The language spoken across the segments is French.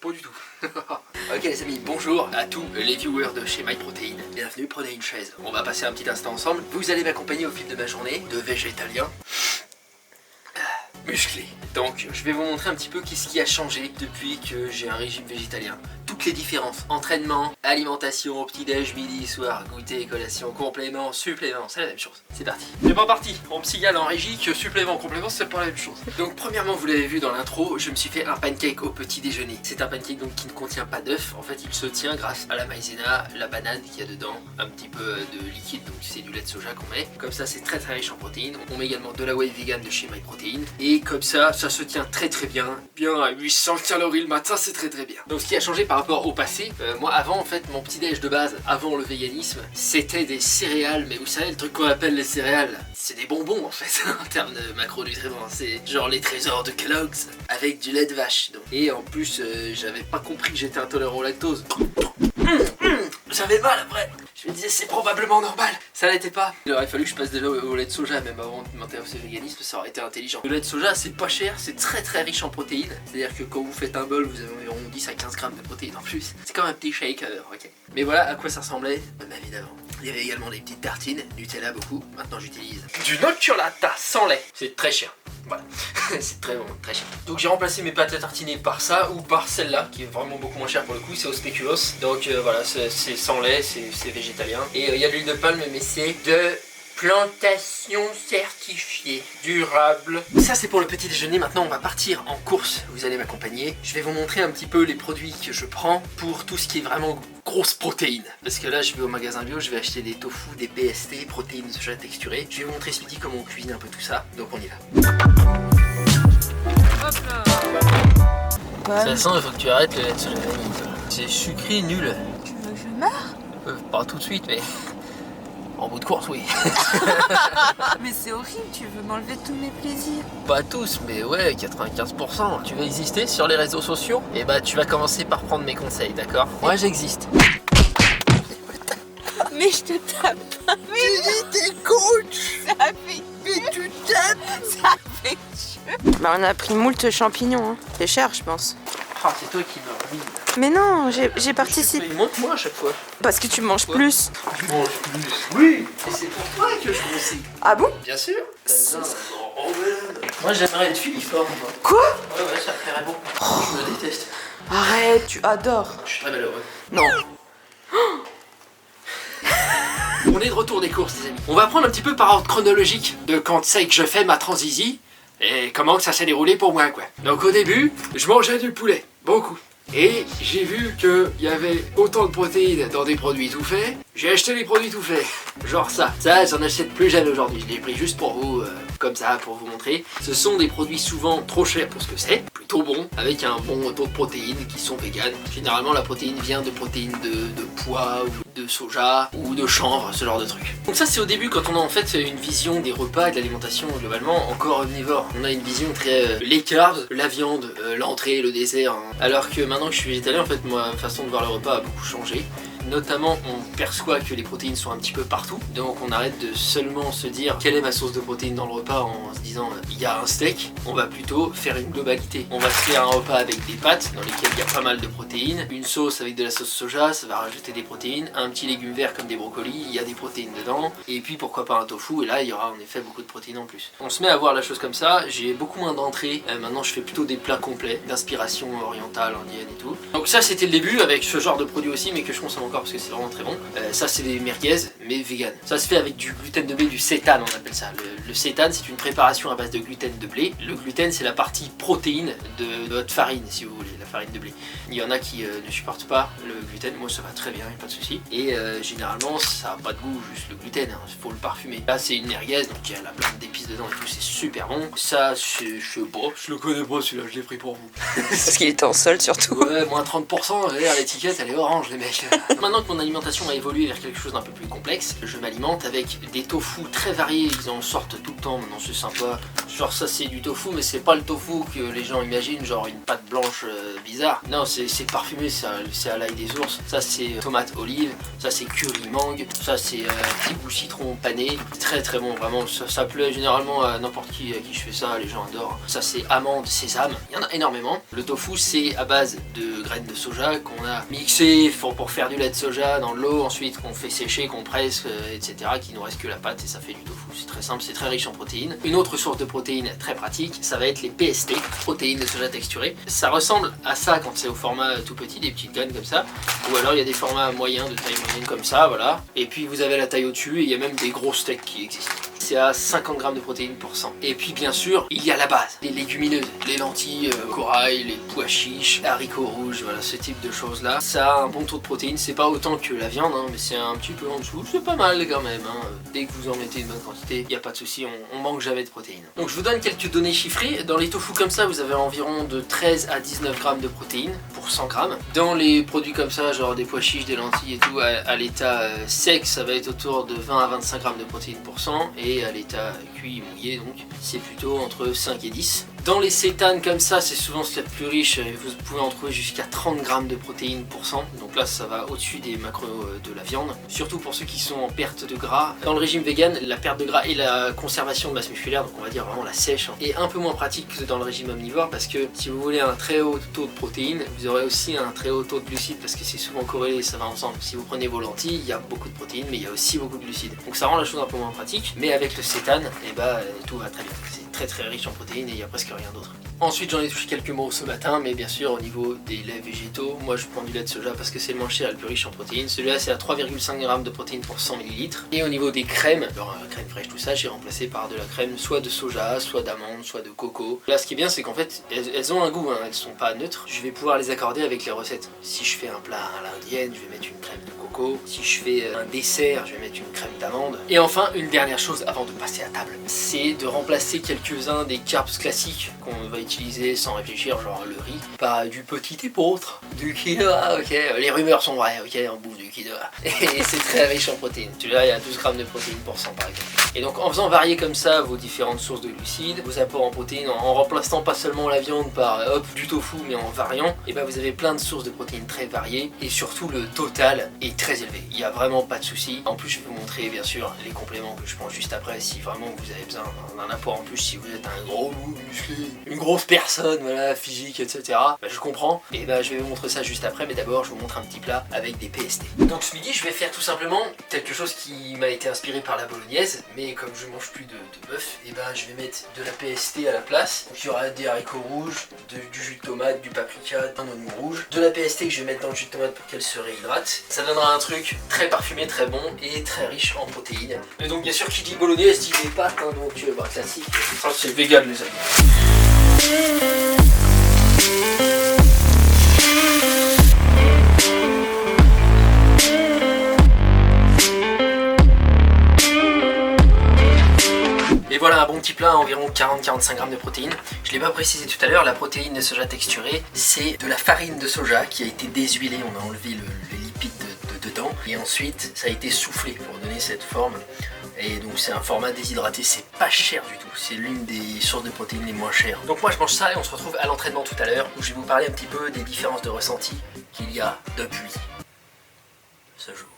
pas du tout. Ok les amis, bonjour à tous les viewers de chez MyProtein. Bienvenue, prenez une chaise. On va passer un petit instant ensemble. Vous allez m'accompagner au fil de ma journée de végétalien musclé. Donc je vais vous montrer un petit peu qu'est-ce qui a changé depuis que j'ai un régime végétalien. Toutes les différences, entraînement, alimentation, petit-déj, midi, soir, goûter, collation, complément, supplément, c'est la même chose. C'est parti. C'est pas parti. On me signale en régie que supplément, complément, c'est pas la même chose. Donc premièrement, vous l'avez vu dans l'intro, je me suis fait un pancake au petit déjeuner. C'est un pancake donc qui ne contient pas d'œuf. En fait, il se tient grâce à la maïzena, la banane qu'il y a dedans, un petit peu de liquide, donc c'est du lait de soja qu'on met. Comme ça, c'est très riche en protéines. On met également de la whey vegan de chez MyProtein. Et comme ça se tient très bien. Bien à 800 calories le matin, c'est très bien. Donc ce qui a changé par rapport au passé, moi avant en fait mon petit déj de base, avant le véganisme, c'était des céréales, mais vous savez le truc qu'on appelle les céréales, c'est des bonbons en fait, en termes de macronutriments, c'est genre les trésors de Kellogg's, avec du lait de vache. Donc. Et en plus, j'avais pas compris que j'étais intolérant au lactose. J'avais mal après. Je me disais c'est probablement normal. Ça l'était pas. Il aurait fallu que je passe déjà au lait de soja même avant de m'intéresser au véganisme, ça aurait été intelligent. Le lait de soja c'est pas cher, c'est très riche en protéines. C'est-à-dire que quand vous faites un bol, vous avez environ 10 à 15 grammes de protéines en plus. C'est comme un petit shaker, ok. Mais voilà à quoi ça ressemblait, bien évidemment. Il y avait également des petites tartines, Nutella beaucoup. Maintenant j'utilise du Nocciolata sans lait. C'est très cher. Voilà, c'est très bon, très cher. Donc j'ai remplacé mes pâtes à tartiner par ça ou par celle-là qui est vraiment beaucoup moins chère pour le coup, c'est au spéculoos. Donc voilà, c'est sans lait, c'est végétalien. Et il y a de l'huile de palme mais c'est de plantation certifiée, durable. Ça c'est pour le petit déjeuner, maintenant on va partir en course, vous allez m'accompagner. Je vais vous montrer un petit peu les produits que je prends pour tout ce qui est vraiment grosse protéine. Parce que là je vais au magasin bio, je vais acheter des tofu, des PST, protéines de soja texturées. Je vais vous montrer ce midi comment on cuisine un peu tout ça, donc on y va. Hop là. De toute façon il faut que tu arrêtes le lait de soja vanille. C'est sucré nul. Tu veux que je meure? Pas tout de suite mais... En bout de course, oui. Mais c'est horrible, tu veux m'enlever tous mes plaisirs. Pas tous, mais ouais, 95%. Tu veux exister sur les réseaux sociaux? Et bah tu vas commencer par prendre mes conseils, d'accord? Moi j'existe. Mais je te tape pas. Mais tu dis t'es coach. Ça fait... Mais tu tapes. Ça fait chier. Bah on a pris moult champignons, hein. C'est cher je pense. Ah c'est toi qui me ruine. Mais non, j'ai participé. Il monte moi à chaque fois. Parce que tu manges plus. Je mange plus. Oui. Et c'est pour toi que je grossis. Ah bon? Bien sûr. Moi j'aimerais être filiforme. Quoi? Ouais, ça me plairait beaucoup. Je me déteste. Arrête, tu adores. Je suis très malheureux. Non. On est de retour des courses les amis. On va prendre un petit peu par ordre chronologique de quand c'est que je fais ma transition et comment que ça s'est déroulé pour moi quoi. Donc au début, je mangeais du poulet, beaucoup. Et j'ai vu qu'il y avait autant de protéines dans des produits tout faits. J'ai acheté les produits tout faits. Genre ça. Ça, j'en achète plus jeune aujourd'hui. Je l'ai pris juste pour vous, comme ça, pour vous montrer. Ce sont des produits souvent trop chers pour ce que c'est. Plutôt bons, avec un bon taux de protéines qui sont véganes. Généralement, la protéine vient de protéines de pois, ou de soja, ou de chanvre, ce genre de trucs. Donc ça, c'est au début quand on a en fait une vision des repas et de l'alimentation globalement encore omnivore. On a une vision très les carbs, la viande, l'entrée, le dessert. Hein. Alors que maintenant que je suis végétalien, en fait, ma façon de voir le repas a beaucoup changé. Notamment, on perçoit que les protéines sont un petit peu partout. Donc on arrête de seulement se dire quelle est ma source de protéines dans le repas en se disant il y a un steak. On va plutôt faire une globalité. On va se faire un repas avec des pâtes dans lesquelles il y a pas mal de protéines. Une sauce avec de la sauce soja, ça va rajouter des protéines. Un petit légume vert comme des brocolis, il y a des protéines dedans. Et puis pourquoi pas un tofu, et là il y aura en effet beaucoup de protéines en plus. On se met à voir la chose comme ça. J'ai beaucoup moins d'entrées. Maintenant je fais plutôt des plats complets, d'inspiration orientale, indienne et tout. Donc ça c'était le début avec ce genre de produits aussi, mais que je consomme encore parce que c'est vraiment très bon. Ça c'est des merguez mais vegan. Ça se fait avec du gluten de blé, du sétane on appelle ça. Le sétane c'est une préparation à base de gluten de blé. Le gluten c'est la partie protéine de votre farine si vous voulez, la farine de blé. Il y en a qui ne supportent pas le gluten, moi ça va très bien, il n'y a pas de souci. Et généralement ça n'a pas de goût, juste le gluten, il faut le parfumer. Là c'est une merguez, donc il y a la plein d'épices dedans et tout, c'est super bon. Ça je sais pas, je le connais pas celui-là, je l'ai pris pour vous. Parce qu'il était en solde surtout. Ouais, moins 30%, l'étiquette elle est orange les mecs. Maintenant que mon alimentation a évolué vers quelque chose d'un peu plus complexe, je m'alimente avec des tofu très variés, ils en sortent tout le temps, maintenant c'est sympa. Genre ça c'est du tofu, mais c'est pas le tofu que les gens imaginent, genre une pâte blanche bizarre. Non, c'est parfumé, c'est à l'ail des ours. Ça c'est tomate olive, ça c'est curry mangue, ça c'est petit goût citron pané. Très très bon, vraiment, ça plaît généralement à n'importe qui à qui je fais ça, les gens adorent. Ça c'est amande, sésame, il y en a énormément. Le tofu c'est à base de graines de soja qu'on a mixé pour faire du lait de soja dans l'eau, ensuite qu'on fait sécher, qu'on presse, etc. Qu'il nous reste que la pâte et ça fait du tofu. C'est très simple, c'est très riche en protéines. Une autre source de protéines très pratique, ça va être les PST, protéines de soja texturées. Ça ressemble à ça quand c'est au format tout petit, des petites graines comme ça. Ou alors il y a des formats moyens, de taille moyenne comme ça, voilà. Et puis vous avez la taille au-dessus et il y a même des gros steaks qui existent. C'est à 50 grammes de protéines pour 100. Et puis bien sûr, il y a la base, les légumineuses, les lentilles, corail, les pois chiches, haricots rouges, voilà ce type de choses là. Ça a un bon taux de protéines, c'est pas autant que la viande, hein, mais c'est un petit peu en dessous, c'est pas mal quand même. Hein. Dès que vous en mettez une bonne quantité, il n'y a pas de souci, on manque jamais de protéines. Donc je vous donne quelques données chiffrées. Dans les tofu comme ça, vous avez environ de 13 à 19 grammes de protéines pour 100 grammes. Dans les produits comme ça, genre des pois chiches, des lentilles et tout, à l'état sec, ça va être autour de 20 à 25 grammes de protéines pour 100, et à l'état cuit mouillé, donc c'est plutôt entre 5 et 10. Dans les sétanes comme ça, c'est souvent ce qu'il y a de plus riche, vous pouvez en trouver jusqu'à 30 grammes de protéines pour 100, donc là ça va au-dessus des macros de la viande, surtout pour ceux qui sont en perte de gras. Dans le régime vegan, la perte de gras et la conservation de masse musculaire, donc on va dire vraiment la sèche, est un peu moins pratique que dans le régime omnivore, parce que si vous voulez un très haut taux de protéines, vous aurez aussi un très haut taux de glucides, parce que c'est souvent corrélé, ça va ensemble. Si vous prenez vos lentilles, il y a beaucoup de protéines, mais il y a aussi beaucoup de glucides, donc ça rend la chose un peu moins pratique, mais avec le sétane, et bah tout va très bien. C'est très riche en protéines et il n'y a presque rien d'autre. Ensuite j'en ai touché quelques mots ce matin, mais bien sûr au niveau des laits végétaux, moi je prends du lait de soja parce que c'est le moins cher et le plus riche en protéines. Celui-là c'est à 3,5 grammes de protéines pour 100 ml. Et au niveau des crèmes, alors crème fraîche tout ça, j'ai remplacé par de la crème soit de soja, soit d'amande, soit de coco. Là ce qui est bien c'est qu'en fait elles ont un goût, hein, elles sont pas neutres. Je vais pouvoir les accorder avec les recettes. Si je fais un plat à l'indienne, je vais mettre une crème de coco. Si je fais un dessert, je vais mettre une crème d'amande. Et enfin une dernière chose avant de passer à table, c'est de remplacer quelques-uns des carbs classiques qu'on va utiliser sans réfléchir, genre le riz, par du petit épeautre, du quinoa, ok, les rumeurs sont vraies, ok, on bouffe du quinoa. Et c'est très riche en protéines. Celui-là, il y a 12 grammes de protéines pour 100 par exemple. Et donc en faisant varier comme ça vos différentes sources de glucides, vos apports en protéines, en remplaçant pas seulement la viande par hop du tofu, mais en variant, et ben vous avez plein de sources de protéines très variées, et surtout le total est très élevé. Il n'y a vraiment pas de souci. En plus, je vais vous montrer bien sûr les compléments que je prends juste après, si vraiment vous avez besoin d'un apport en plus, si vous êtes un gros musclé, une grosse personne, voilà, physique, etc. Bah, je comprends. Et bah je vais vous montrer ça juste après, mais d'abord je vous montre un petit plat avec des PST. Donc ce midi, je vais faire tout simplement quelque chose qui m'a été inspiré par la bolognaise, mais comme je mange plus de bœuf, et bah je vais mettre de la PST à la place. Donc il y aura des haricots rouges, du jus de tomate, du paprika, un oignon rouge, de la PST que je vais mettre dans le jus de tomate pour qu'elle se réhydrate. Ça donnera un truc très parfumé, très bon et très riche en protéines. Et donc bien sûr qui dit bolognaise dit des pâtes, hein, donc bah, classique. Ça c'est vegan les amis. Et voilà un bon petit plat à environ 40-45 grammes de protéines. Je ne l'ai pas précisé tout à l'heure, la protéine de soja texturée, c'est de la farine de soja qui a été déshuilée, on a enlevé les lipides dedans, et ensuite ça a été soufflé pour donner cette forme. Et donc c'est un format déshydraté, c'est pas cher du tout, c'est l'une des sources de protéines les moins chères. Donc moi je mange ça et on se retrouve à l'entraînement tout à l'heure où je vais vous parler un petit peu des différences de ressenti qu'il y a depuis ce jour.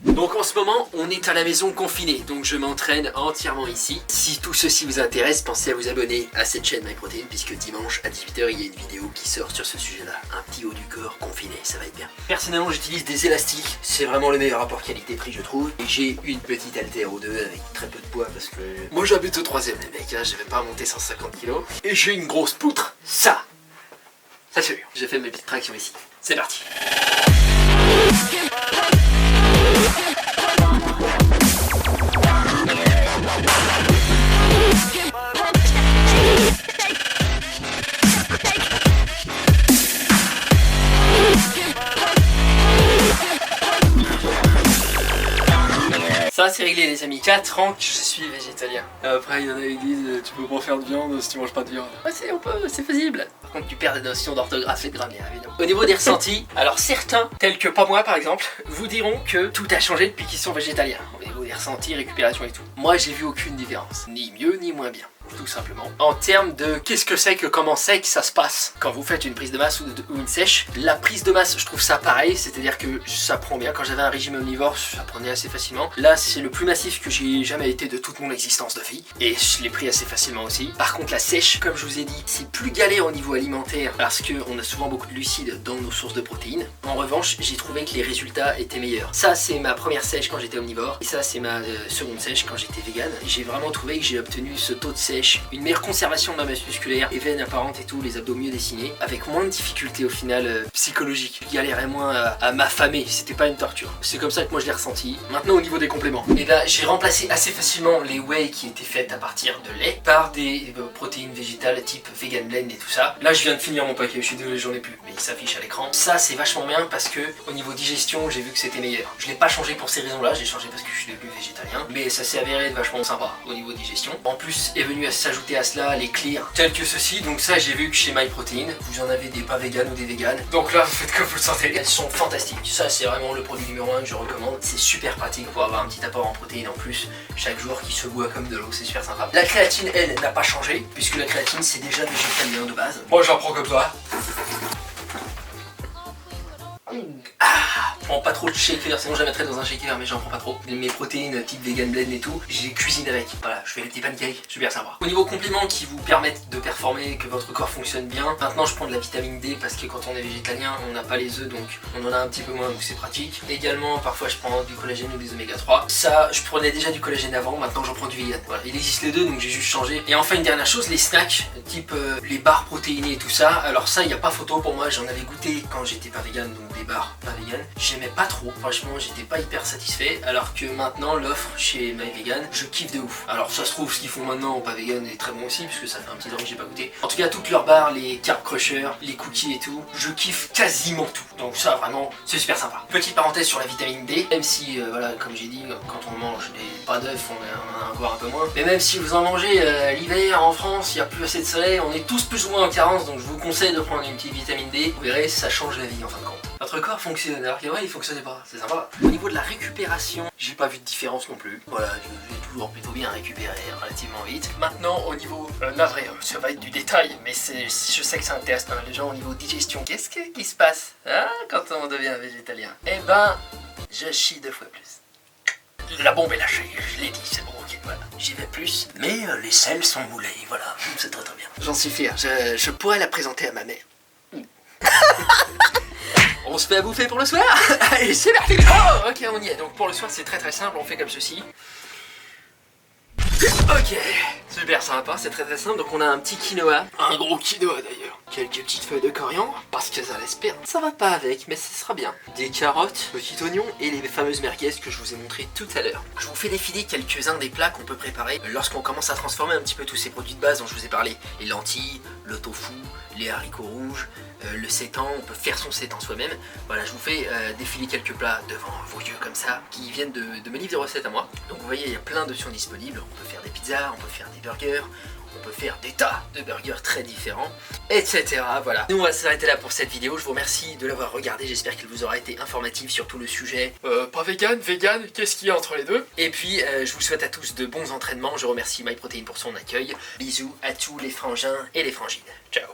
Donc en ce moment on est à la maison confiné, donc je m'entraîne entièrement ici. Si tout ceci vous intéresse, pensez à vous abonner à cette chaîne MyProtein, puisque dimanche à 18 h il y a une vidéo qui sort sur ce sujet là, un petit haut du corps confiné, ça va être bien. Personnellement j'utilise des élastiques, c'est vraiment le meilleur rapport qualité-prix je trouve. Et j'ai une petite haltère ou deux avec très peu de poids parce que moi j'habite au 3ème les mecs, hein, je vais pas monter 150 kg. Et j'ai une grosse poutre, ça c'est sûr. J'ai fait mes petites tractions ici, c'est parti. Ça c'est réglé les amis, 4 ans que je suis végétalien. Après il y en a qui disent tu peux pas faire de viande si tu manges pas de viande. Ouais on peut, c'est faisible. Par contre tu perds des notions d'orthographe et de grammaire évidemment. Au niveau des ressentis, alors certains, tels que pas moi par exemple, vous diront que tout a changé depuis qu'ils sont végétaliens. Au niveau des ressentis, récupération et tout. Moi j'ai vu aucune différence, ni mieux ni moins bien. Je tout simplement. En termes de qu'est-ce que c'est que comment c'est que ça se passe quand vous faites une prise de masse ou une sèche. La prise de masse, je trouve ça pareil, c'est-à-dire que ça prend bien. Quand j'avais un régime omnivore, ça prenait assez facilement. Là, c'est le plus massif que j'ai jamais été de toute mon existence de vie, et je l'ai pris assez facilement aussi. Par contre, la sèche, comme je vous ai dit, c'est plus galère au niveau alimentaire parce qu'on a souvent beaucoup de glucides dans nos sources de protéines. En revanche, j'ai trouvé que les résultats étaient meilleurs. Ça, c'est ma première sèche quand j'étais omnivore, et ça, c'est ma seconde sèche quand j'étais vegan. J'ai vraiment trouvé que j'ai obtenu ce taux de sèche, une meilleure conservation de ma masse musculaire, les veines apparentes et tout, les abdos mieux dessinés, avec moins de difficultés au final psychologiques. Je galérais moins à m'affamer, c'était pas une torture. C'est comme ça que moi je l'ai ressenti. Maintenant, au niveau des compléments, et là, j'ai remplacé assez facilement les whey qui étaient faites à partir de lait par des protéines végétales type vegan blend et tout ça. Là, je viens de finir mon paquet, je suis désolé, j'en ai plus, mais il s'affiche à l'écran. Ça, c'est vachement bien parce que au niveau digestion, j'ai vu que c'était meilleur. Je l'ai pas changé pour ces raisons-là, j'ai changé parce que je suis devenu végétalien, mais ça s'est avéré être vachement sympa au niveau digestion. En plus, est venu à s'ajouter à cela les clears tels que ceci. Donc ça, j'ai vu que chez MyProtein, vous en avez des pas vegan ou des vegan. Donc là, vous faites comme vous le sentez. Elles sont fantastiques. Ça, c'est vraiment le produit numéro 1 que je recommande. C'est super pratique pour avoir un petit apport en protéines en plus chaque jour qui se boit comme de l'eau. C'est super sympa. La créatine, elle, n'a pas changé puisque la créatine, c'est déjà végétalien de base. Moi, j'en prends comme ça. Je prends pas trop de shaker, sinon je la mettrais dans un shaker, mais j'en prends pas trop. Mes protéines type vegan blend et tout, j'ai cuisine avec. Voilà, je fais les petits pancakes, super sympa. Au niveau compléments qui vous permettent de performer, que votre corps fonctionne bien, maintenant je prends de la vitamine D parce que quand on est végétalien, on n'a pas les œufs, donc on en a un petit peu moins, donc c'est pratique. Également, parfois je prends du collagène ou des oméga 3. Ça, je prenais déjà du collagène avant, maintenant j'en prends du vegan. Voilà, il existe les deux, donc j'ai juste changé. Et enfin, une dernière chose, les snacks, type les barres protéinées et tout ça. Alors ça, il n'y a pas photo pour moi, j'en avais goûté quand j'étais pas vegan, donc des barres pas vegan. J'aimais pas trop, franchement j'étais pas hyper satisfait, alors que maintenant l'offre chez MyVegan, je kiffe de ouf. Alors ça se trouve ce qu'ils font maintenant en pas vegan est très bon aussi, puisque ça fait un petit temps que j'ai pas goûté. En tout cas toutes leurs barres, les carb crushers, les cookies et tout, je kiffe quasiment tout. Donc ça vraiment c'est super sympa. Petite parenthèse sur la vitamine D, même si voilà comme j'ai dit, quand on mange des pas d'œufs on en a encore un peu moins. Mais même si vous en mangez l'hiver en France, il n'y a plus assez de soleil, on est tous plus ou moins en carence, donc je vous conseille de prendre une petite vitamine D. Vous verrez, ça change la vie en fin de compte. Votre corps fonctionne, alors que ouais, il fonctionnait pas, c'est sympa. Au niveau de la récupération, j'ai pas vu de différence non plus. Voilà, j'ai toujours plutôt bien récupéré relativement vite. Maintenant, au niveau navré, ça va être du détail, mais je sais que ça intéresse pas mal de gens au niveau digestion. Qu'est-ce qui se passe quand on devient végétalien? Eh ben, je chie 2 fois plus. La bombe est lâchée, je l'ai dit, c'est bon, ok, voilà. J'y vais plus, mais les selles sont moulées, voilà, c'est très bien. J'en suis fier, je pourrais la présenter à ma mère. On se fait à bouffer pour le soir. Allez, c'est parti. Oh, ok, on y est. Donc pour le soir, c'est très simple. On fait comme ceci. Ok, super sympa, c'est très simple. Donc on a un petit quinoa, un gros quinoa d'ailleurs. Quelques petites feuilles de coriandre, parce que ça l'espère. Ça va pas avec, mais ce sera bien. Des carottes, petit oignon et les fameuses merguez que je vous ai montré tout à l'heure. Je vous fais défiler quelques-uns des plats qu'on peut préparer lorsqu'on commence à transformer un petit peu tous ces produits de base dont je vous ai parlé. Les lentilles, le tofu, les haricots rouges, le sétan, on peut faire son sétan soi-même. Voilà, je vous fais défiler quelques plats devant vos yeux comme ça, qui viennent de mes livres de recettes à moi. Donc vous voyez, il y a plein d'options disponibles. On peut faire des pizzas, on peut faire des burgers, on peut faire des tas de burgers très différents, etc. Voilà. Nous on va s'arrêter là pour cette vidéo. Je vous remercie de l'avoir regardé. J'espère qu'elle vous aura été informative sur tout le sujet. Pas vegan, vegan, qu'est-ce qu'il y a entre les deux? Et puis je vous souhaite à tous de bons entraînements. Je remercie MyProtein pour son accueil. Bisous à tous les frangins et les frangines. Ciao.